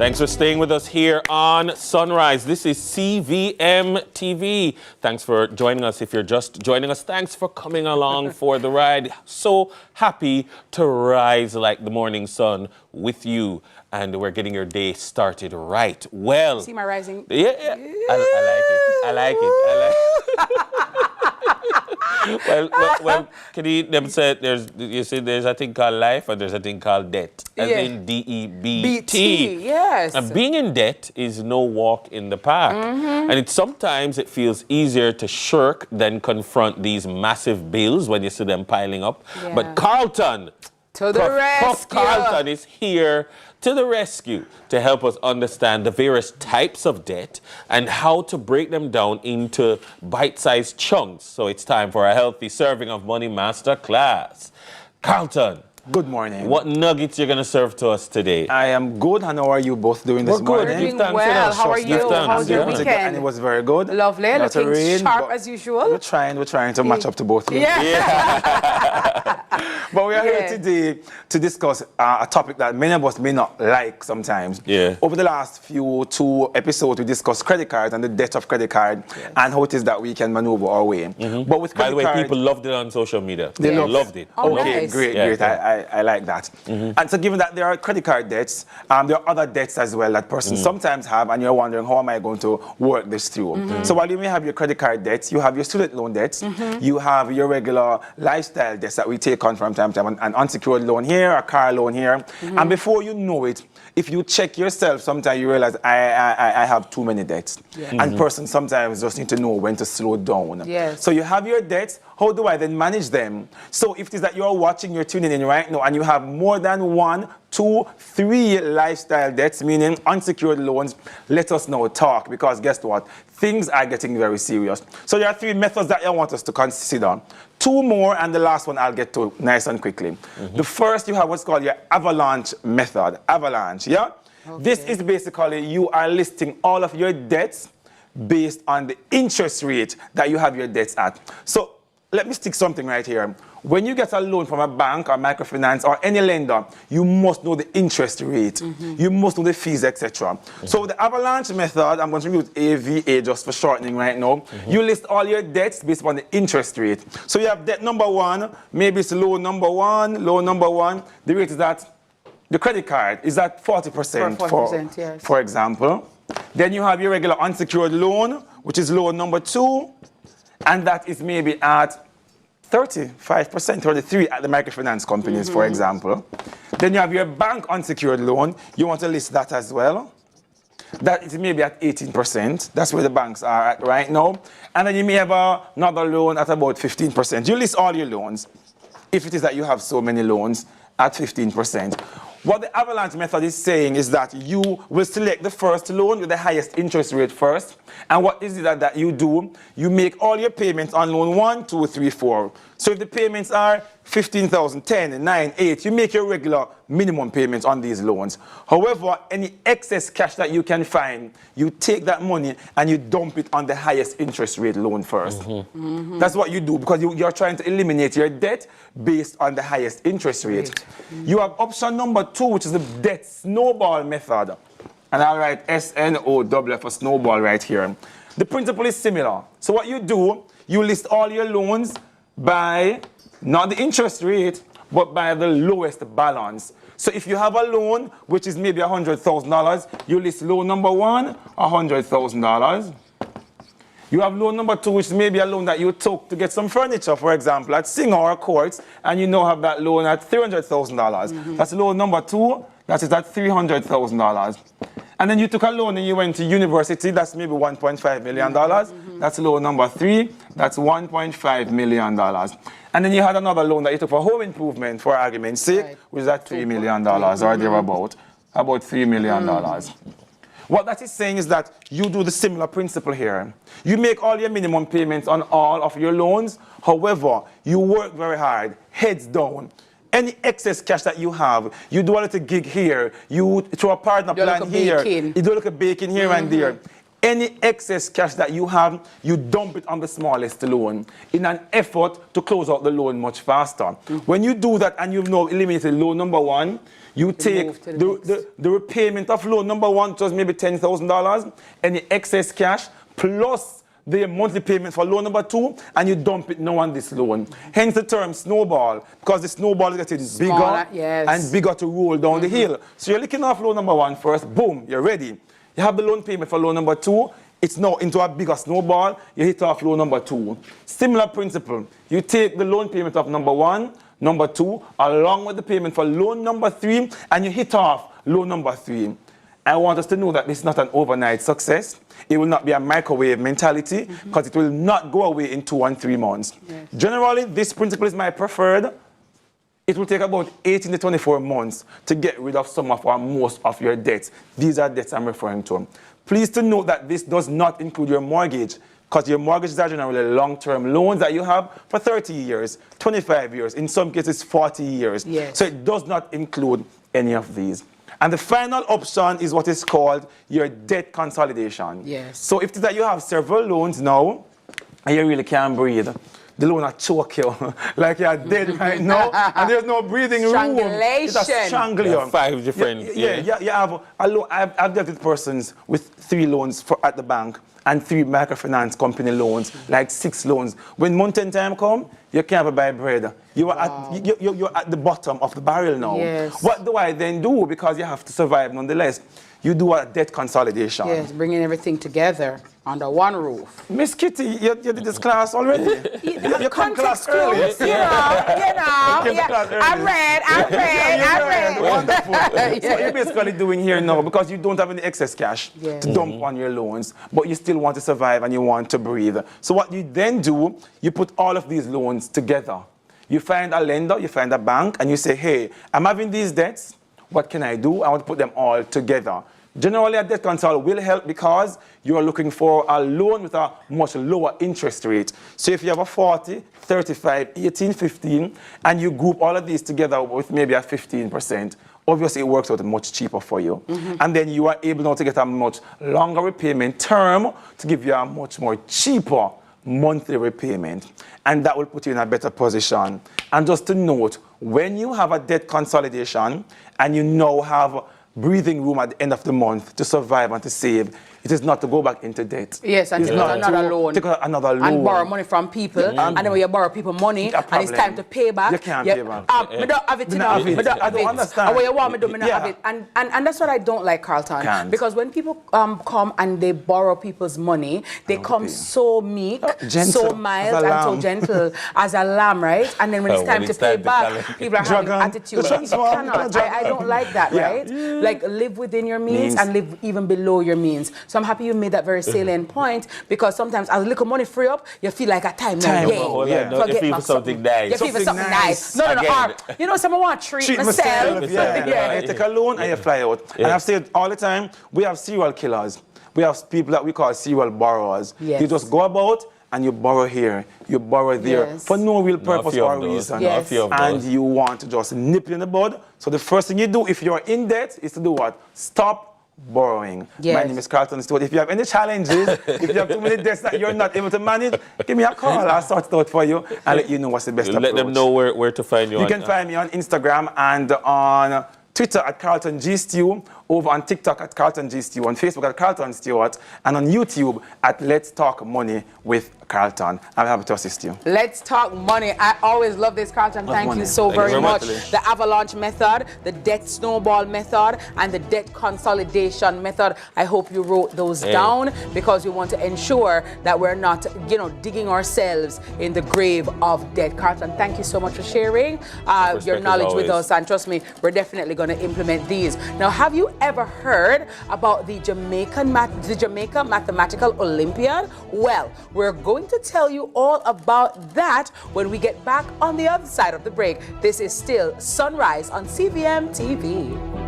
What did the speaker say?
Thanks for staying with us here on Sunrise. This is CVM TV. Thanks for joining us. If you're just joining us, thanks for coming along for the ride. So happy to rise like the morning sun with you. And we're getting your day started right. Well. See my rising? Yeah. I like it. Well, can you them say there's a thing called life and there's a thing called debt. As in DEBT. Yes. And being in debt is no walk in the park. And sometimes it feels easier to shirk than confront these massive bills when you see them piling up. Yeah. But Carlton, to the rescue. Carlton is here to the rescue to help us understand the various types of debt and how to break them down into bite-sized chunks. So it's time for a healthy serving of Money Master class. Carlton. Good morning. What nuggets you're going to serve to us today? I am good. And how are you both doing this morning? We're doing well. How are you? How's your weekend? And it was very good. Lovely. Looking sharp as usual. We're trying to match up to both of you. Yeah. But we are here today to discuss a topic that many of us may not like sometimes. Yeah. Over the last two episodes, we discussed credit cards and the debt of credit card and how it is that we can maneuver our way. But with By the way, card, people loved it on social media. They loved it. Oh, okay, nice. Great. I like that. And so given that there are credit card debts, there are other debts as well that persons sometimes have, and you're wondering, how am I going to work this through? So while you may have your credit card debts, you have your student loan debts, you have your regular lifestyle debts that we take on from time to time, an unsecured loan here, a car loan here. And before you know it, if you check yourself, sometimes you realize I have too many debts. And persons sometimes just need to know when to slow down. Yes. So you have your debts. How do I then manage them? So if it is that you're watching, you're tuning in right now, and you have more than 1, 2, 3 lifestyle debts, meaning unsecured loans, let us now talk, because guess what? Things are getting very serious. So there are 3 methods that I want us to consider. 2 more, and the last one I'll get to nice and quickly. The first, you have what's called your avalanche method. Avalanche, yeah? Okay. This is basically you are listing all of your debts based on the interest rate that you have your debts at. So let me stick something right here. When you get a loan from a bank or microfinance or any lender, you must know the interest rate. You must know the fees, etc. So the avalanche method, I'm going to use AVA just for shortening right now. You list all your debts based on the interest rate. So you have debt number 1, maybe it's loan number 1. The rate is that the credit card is at 40%, 40%, yes. For example. Then you have your regular unsecured loan, which is loan number 2. And that is maybe at 35%, 33% at the microfinance companies, for example. Then you have your bank unsecured loan. You want to list that as well. That is maybe at 18%. That's where the banks are at right now. And then you may have another loan at about 15%. You list all your loans, if it is that you have so many loans, at 15%. What the avalanche method is saying is that you will select the first loan with the highest interest rate first. And what is it that you do? You make all your payments on loan 1, 2, 3, 4. So if the payments are 15,000, 10, 9, 8, you make your regular minimum payments on these loans. However, any excess cash that you can find, you take that money and you dump it on the highest interest rate loan first. That's what you do, because you're trying to eliminate your debt based on the highest interest rate. You have option number 2, which is the debt snowball method. And I'll write SNOW for snowball right here. The principle is similar. So what you do, you list all your loans by not the interest rate, but by the lowest balance. So if you have a loan, which is maybe $100,000, you list loan number 1, $100,000. You have loan number 2, which is maybe a loan that you took to get some furniture, for example, at Singer or Courts, and you now have that loan at $300,000. That's loan number 2, that is at $300,000. And then you took a loan and you went to university, that's maybe $1.5 million. That's loan number 3, that's $1.5 million. And then you had another loan that you took for home improvement, for argument's sake, which is at $3 million or thereabout, about $3 million. What that is saying is that you do the similar principle here. You make all your minimum payments on all of your loans. However, you work very hard, heads down. Any excess cash that you have, you do a little gig here, you throw a partner plan here, you do a little baking here and there. Any excess cash that you have, you dump it on the smallest loan in an effort to close out the loan much faster. When you do that and you've now eliminated loan number 1, you take the repayment of loan number 1, just maybe $10,000, any excess cash, plus the monthly payment for loan number 2, and you dump it now on this loan. Hence the term snowball, because the snowball is getting bigger and bigger to roll down the hill. So you're looking off loan number 1 first, boom, you're ready. You have the loan payment for loan number 2, it's now into a bigger snowball, you hit off loan number 2. Similar principle, you take the loan payment of number 1, number 2, along with the payment for loan number 3, and you hit off loan number 3. I want us to know that this is not an overnight success. It will not be a microwave mentality, because it will not go away in 2 and 3 months. Yes. Generally, this principle is my preferred. It will take about 18 to 24 months to get rid of some of or most of your debts. These are debts I'm referring to. Please to note that this does not include your mortgage, because your mortgages are generally long-term loans that you have for 30 years, 25 years, in some cases 40 years. Yes. So it does not include any of these. And the final option is what is called your debt consolidation. Yes. So if that you have several loans now, and you really can't breathe, the loan will choke you like you're dead right now, and there's no breathing room. It's a strangle you. 5 different. You have a loan. I've dealt with persons with 3 loans at the bank and 3 microfinance company loans, like 6 loans. When month-end time come, you can't buy bread. You're at the bottom of the barrel now. Yes. What do I then do? Because you have to survive nonetheless. You do a debt consolidation. Yes, bringing everything together under one roof. Miss Kitty, you did this class already? You come class early. You know. I read. Wonderful. So what you're basically doing here now, because you don't have any excess cash to dump on your loans, but you still want to survive and you want to breathe. So what you then do, you put all of these loans together. You find a lender, you find a bank, and you say, hey, I'm having these debts. What can I do? I want to put them all together. Generally, a debt consol will help because you are looking for a loan with a much lower interest rate. So if you have a 40, 35, 18, 15, and you group all of these together with maybe a 15%, obviously it works out much cheaper for you. And then you are able now to get a much longer repayment term to give you a much more cheaper monthly repayment. And that will put you in a better position. And just to note, when you have a debt consolidation and you now have breathing room at the end of the month to survive and to save, it is not to go back into debt. Yes, and take another loan. Take another loan. And borrow money from people. And then when you borrow people money, and it's time to pay back. You can't pay back. I don't have it, I don't understand. And when you want me to do, I don't have it. And that's what I don't like, Carlton. Because when people come and they borrow people's money, they come so meek, so mild, and so gentle as a lamb, right? And then when it's time to pay back, people are having attitude. I don't like that, right? Like, live within your means and live even below your means. So I'm happy you made that very salient point, because sometimes as little money free up, you feel like a time now. You feel for something nice. You feel for something nice. No. You know, someone want to treat myself. You take a loan and you fly out. And I've said all the time, we have serial killers. We have people that we call serial borrowers. You just go about and you borrow here, you borrow there, for no real purpose or reason. And you want to just nip it in the bud. So the first thing you do if you're in debt is to do what? Stop borrowing. My name is Carlton Stewart. If you have any challenges, if you have too many debts that you're not able to manage, give me a call. I'll sort it out for you and let you know what's the best approach. Let them know where to find you. You can find me on Instagram and on Twitter at Carlton G Stew, over on TikTok at Carlton G Stew, on Facebook at Carlton Stewart, and on YouTube at Let's Talk Money with Carlton. I'm happy to assist you. Let's Talk Money. I always love this, Carlton. Thank you so very much. The Avalanche method, the debt snowball method, and the debt consolidation method. I hope you wrote those down, because we want to ensure that we're not, digging ourselves in the grave of debt. Carlton, thank you so much for sharing your knowledge with us. And trust me, we're definitely going to implement these. Now, have you ever heard about the Jamaica Mathematical Olympiad? Well, we're going to tell you all about that when we get back on the other side of the break. This is still Sunrise on CVM TV.